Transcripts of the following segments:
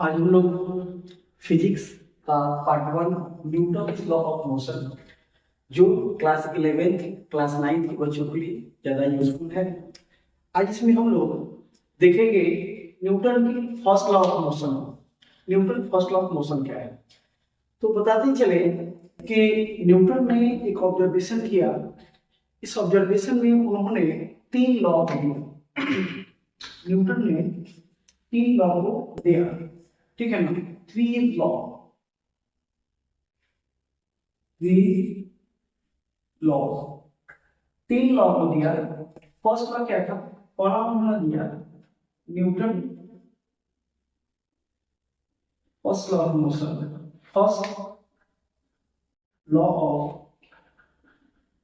आज हम लोग फिजिक्स का part one Newton law of motion जो क्लास 11th क्लास 9th के बच्चों के लिए ज़्यादा यूजफुल है। आज इसमें हम लोग देखेंगे न्यूटन की first law of motion. Newton first law of motion क्या है, तो बताते चले कि न्यूटन ने एक ऑब्जर्वेशन किया। इस ऑब्जर्वेशन में उन्होंने 3 लॉ दिए। न्यूटन ने 3 लॉ को दिया, ठीक है ना। 3 लॉ, 3 लॉ को दिया। फर्स्ट लॉ क्या था, पहला उन्होंने दिया Newton first law of motion, first law of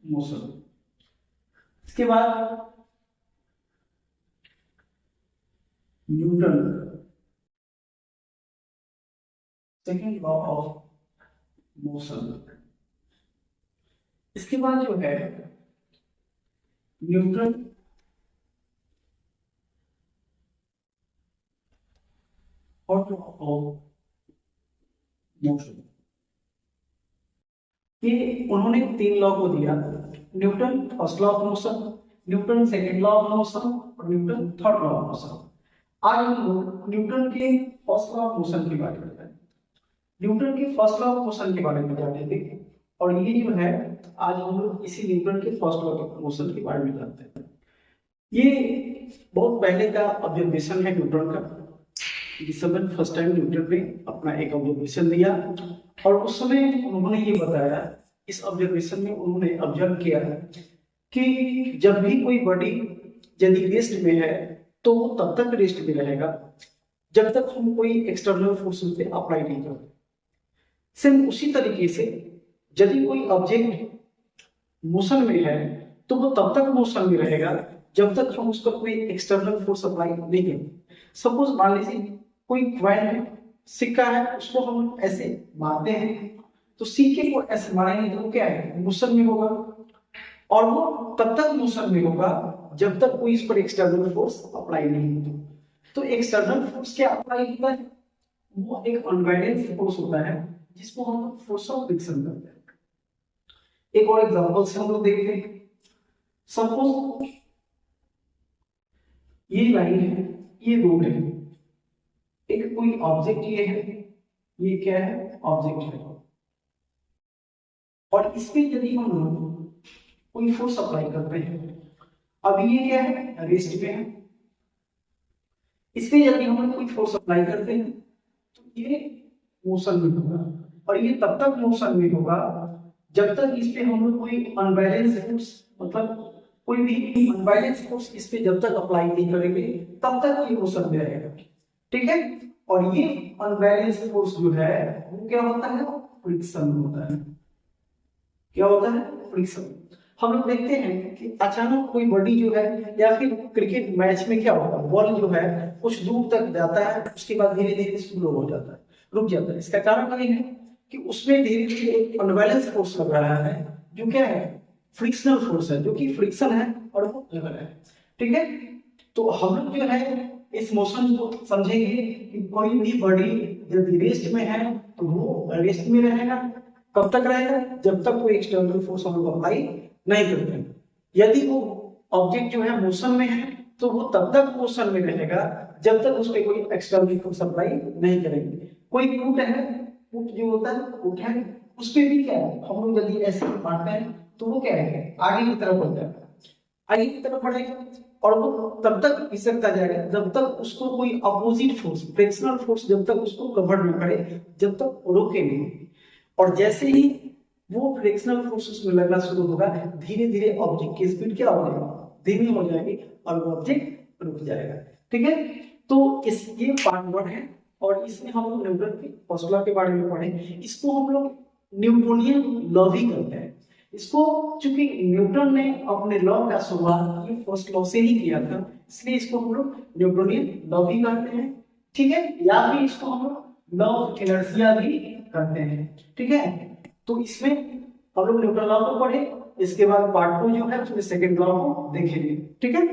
motion. इसके बाद Newton second law of motion. इसके बाद जो है Newton third law of motion. ये उन्होंने 3 लॉ को दिया, Newton first law of motion, Newton second law of motion और Newton third law of motion. आज हम लोग न्यूटन के फर्स्ट लॉ ऑफ मोशन की बात करते हैं। न्यूटन के फर्स्ट लॉ ऑफ मोशन के बारे में जानते थे, और ये जो है आज हम लोग इसी न्यूटन के फर्स्ट लॉ ऑफ मोशन के बारे में जानते हैं। ये बहुत पहले का ऑब्जर्वेशन है न्यूटन का। इस समय फर्स्ट टाइम न्यूटन ने अपना एक ऑब्जर्वेशन दिया, और उस समय उन्होंने ये बताया, इस ऑब्जर्वेशन में उन्होंने ऑब्जर्व किया कि जब भी कोई बॉडी यदि रेस्ट में है तो वो तब तक रेस्ट में रहेगा जब तक हम कोई एक्सटर्नल फोर्स उस पर अप्लाई नहीं करते। सेम उसी तरीके से यदि कोई ऑब्जेक्ट मोशन में है तो वो तब तक मोशन में रहेगा जब तक हम उस पर कोई एक्सटर्नल फोर्स अप्लाई नहीं करेंगे। सपोज मान लीजिए कोई कॉइन है, सिक्का है, उसको हम ऐसे मारते हैं तो सिक्के को ऐसे मारेंगे तो वो क्या है, मोशन में होगा, और वो तब तक मोशन में होगा जब तक कोई इस पर एक्सटर्नल फोर्स अप्लाई नहीं होता। तो एक्सटर्नल फोर्स क्या अप्लाई होता है, वो एक अनबैलेंस फोर्स होता है जिसको हम फोर्स ऑफ फ्रिक्शन करते हैं। एक और एग्जांपल से हम लोग देखते हैं। सपोज ये लाइन है, ये रोड है, एक कोई ऑब्जेक्ट ये है, ये क्या है, ऑब्जेक्ट है, और इस पे यदि हम लोग कोई फोर्स अप्लाई करते हैं, अब ये क्या है, रेस्ट पे है, इस पे यदि हम कोई फोर्स अप्लाई करते हैं तो ये मोशन में होगा, और ये तब तक मोशन में होगा जब तक इस पे हम लोग कोई अनबैलेंस फोर्स, मतलब कोई भी अनबैलेंस फोर्स इस पे जब तक अप्लाई नहीं करेंगे तब तक ये मोशन में रहेगा, ठीक है। और ये अनबैलेंस फोर्स जो है वो क्या होता है, फ्रिक्शन होता है। क्या होता है, फ्रिक्शन। हम लोग देखते हैं कि अचानक कोई बॉडी जो है, या फिर क्रिकेट मैच में क्या होता है, बॉल जो है कुछ दूर तक जाता है, उसके बाद धीरे धीरे स्लो हो जाता है, रुक जाता है। इसका कारण ये है कि उसमें धीरे धीरे एक अनबैलेंस फोर्स लग रहा है जो क्या है, फ्रिक्शनल फोर्स है, जो कि फ्रिक्शन है और वो लग रहा है, ठीक है। तो हम लोग जो है इस मोशन को समझेंगे कि कोई भी बॉडी यदि रेस्ट में है तो वो रेस्ट में रहेगा, कब तक रहेगा, जब तक कोई एक्सटर्नल फोर्स हम लोग अप्लाई नहीं करते। यदि वो ऑब्जेक्ट जो है मोशन में है तो वो तब तक मोशन में रहेगा जब तक उस पर कोई एक्सटर्नल फोर्स अप्लाई नहीं करेंगे। कोई फुट है, फुट जो होता है, फुट है, उस पर भी क्या है, हम लोग यदि ऐसे मारते हैं तो वो क्या है, आगे की तरफ बढ़ जाएगा, आगे की तरफ बढ़ेगा, और वो तब तक खिसकता जाएगा जब तक उसको कोई अपोजिट फोर्स, फ्रिक्शनल फोर्स जब तक उसको कवर न करे, जब तक रोके नहीं। और जैसे ही वो फ्रिक्शनल फोर्स उसमें लगना शुरू होगा, धीरे धीरे ऑब्जेक्ट की स्पीड क्या हो जाएगी, धीमी हो जाएगी, और वो ऑब्जेक्ट रुक जाएगा, ठीक है। तो इस ये पार्ट 1 है, और इसमें हम लोग न्यूटन के फर्स्ट लॉ के बारे में पढ़े। इसको हम लोग न्यूटोनियन लॉ भी करते हैं। इसको चूंकि न्यूटन ने अपने लॉ का शुरुआत ये फर्स्ट लॉ से ही किया था, इसलिए इसको हम लोग न्यूटोनियन लॉ भी करते हैं, ठीक है, या फिर इसको हम लोग लॉ ऑफ इनर्शिया भी करते हैं, ठीक है। तो इसमें हम लोग न्यूटन लॉ को पढ़े, इसके बाद पार्ट 2 जो है उसमें सेकंड लॉ को देखेंगे, ठीक है।